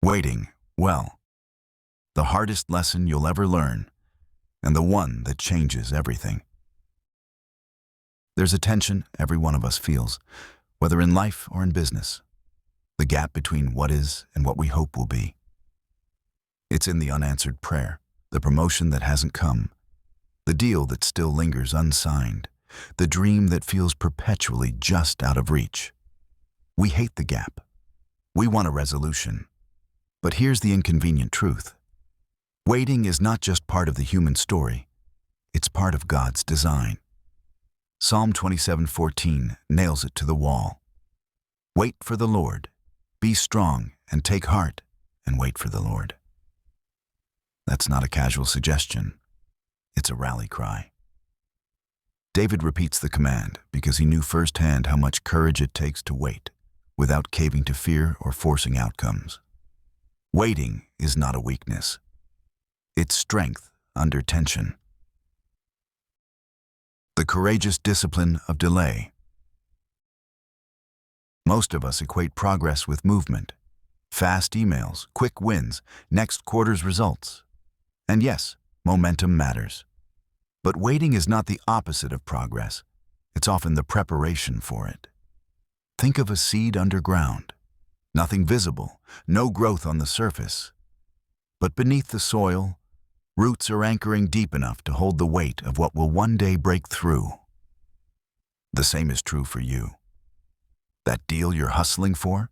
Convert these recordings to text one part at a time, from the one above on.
Waiting, well, the hardest lesson you'll ever learn, and the one that changes everything. There's a tension every one of us feels, whether in life or in business. The gap between what is and what we hope will be. It's in the unanswered prayer, the promotion that hasn't come, the deal that still lingers unsigned, the dream that feels perpetually just out of reach. We hate the gap. We want a resolution. But here's the inconvenient truth. Waiting is not just part of the human story, it's part of God's design. Psalm 27:14 nails it to the wall. Wait for the Lord. Be strong and take heart and wait for the Lord. That's not a casual suggestion. It's a rally cry. David repeats the command because he knew firsthand how much courage it takes to wait without caving to fear or forcing outcomes. Waiting is not a weakness. It's strength under tension. The courageous discipline of delay. Most of us equate progress with movement, fast emails, quick wins, next quarter's results. And yes, momentum matters. But waiting is not the opposite of progress. It's often the preparation for it. Think of a seed underground. Nothing visible, no growth on the surface. But beneath the soil, roots are anchoring deep enough to hold the weight of what will one day break through. The same is true for you. That deal you're hustling for,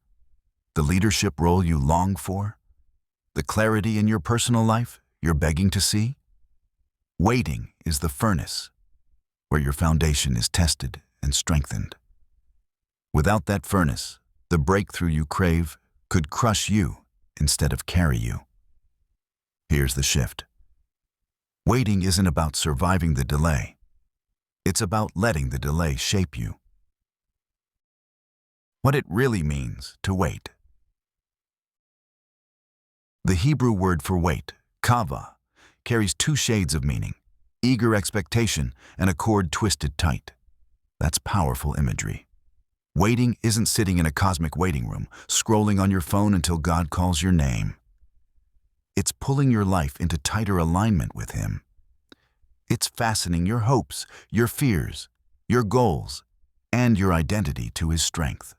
the leadership role you long for, the clarity in your personal life you're begging to see. Waiting is the furnace where your foundation is tested and strengthened. Without that furnace, the breakthrough you crave could crush you instead of carry you. Here's the shift. Waiting isn't about surviving the delay. It's about letting the delay shape you. What it really means to wait. The Hebrew word for wait, Qavah, carries two shades of meaning, eager expectation and a cord twisted tight. That's powerful imagery. Waiting isn't sitting in a cosmic waiting room, scrolling on your phone until God calls your name. It's pulling your life into tighter alignment with Him. It's fastening your hopes, your fears, your goals, and your identity to His strength.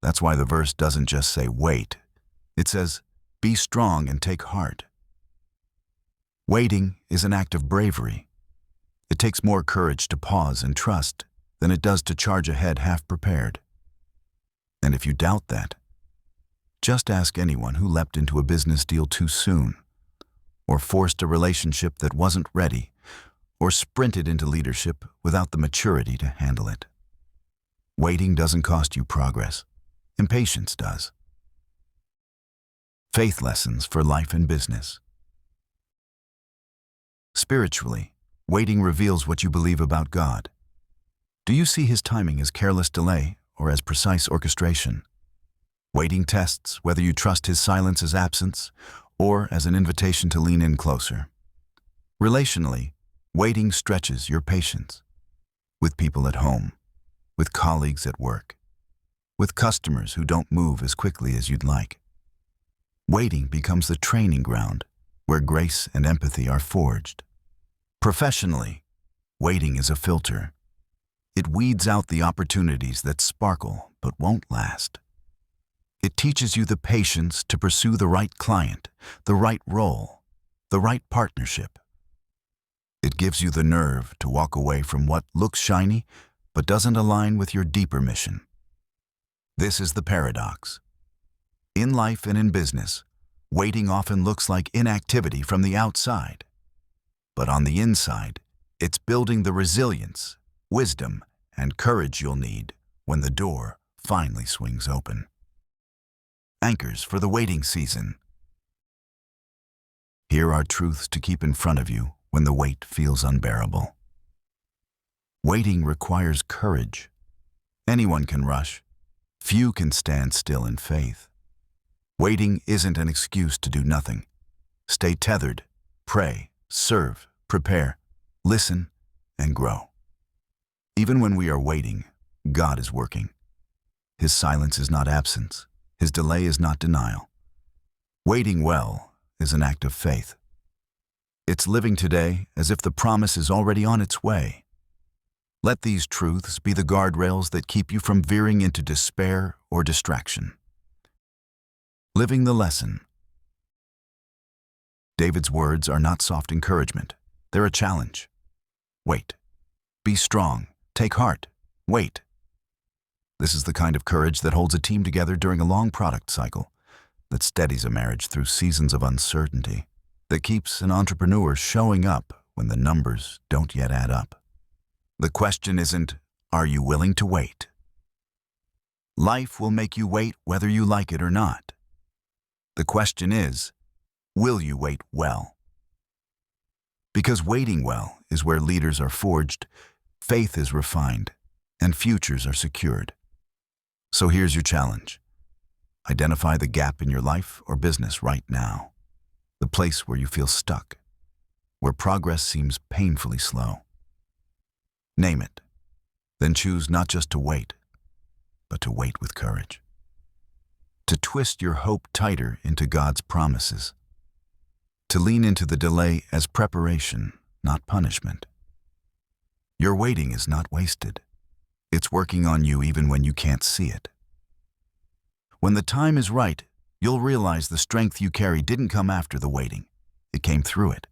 That's why the verse doesn't just say wait. It says, be strong and take heart. Waiting is an act of bravery. It takes more courage to pause and trust than it does to charge ahead half prepared. And if you doubt that, just ask anyone who leapt into a business deal too soon, or forced a relationship that wasn't ready, or sprinted into leadership without the maturity to handle it. Waiting doesn't cost you progress. Impatience does. Faith lessons for life and business. Spiritually, waiting reveals what you believe about God. Do you see His timing as careless delay or as precise orchestration? Waiting tests whether you trust His silence as absence or as an invitation to lean in closer. Relationally, waiting stretches your patience. With people at home, with colleagues at work, with customers who don't move as quickly as you'd like. Waiting becomes the training ground where grace and empathy are forged. Professionally, waiting is a filter. It weeds out the opportunities that sparkle but won't last. It teaches you the patience to pursue the right client, the right role, the right partnership. It gives you the nerve to walk away from what looks shiny but doesn't align with your deeper mission. This is the paradox. In life and in business, waiting often looks like inactivity from the outside. But on the inside, it's building the resilience, wisdom, and courage you'll need when the door finally swings open. Anchors for the waiting season. Here are truths to keep in front of you when the wait feels unbearable. Waiting requires courage. Anyone can rush. Few can stand still in faith. Waiting isn't an excuse to do nothing. Stay tethered, pray, serve, prepare, listen, and grow. Even when we are waiting, God is working. His silence is not absence. His delay is not denial. Waiting well is an act of faith. It's living today as if the promise is already on its way. Let these truths be the guardrails that keep you from veering into despair or distraction. Living the lesson. David's words are not soft encouragement. They're a challenge. Wait. Be strong. Take heart. Wait. This is the kind of courage that holds a team together during a long product cycle, that steadies a marriage through seasons of uncertainty, that keeps an entrepreneur showing up when the numbers don't yet add up. The question isn't, are you willing to wait? Life will make you wait whether you like it or not. The question is, will you wait well? Because waiting well is where leaders are forged, faith is refined, and futures are secured. So here's your challenge. Identify the gap in your life or business right now, the place where you feel stuck, where progress seems painfully slow. Name it, then choose not just to wait, but to wait with courage. To twist your hope tighter into God's promises. To lean into the delay as preparation, not punishment. Your waiting is not wasted. It's working on you even when you can't see it. When the time is right, you'll realize the strength you carry didn't come after the waiting. It came through it.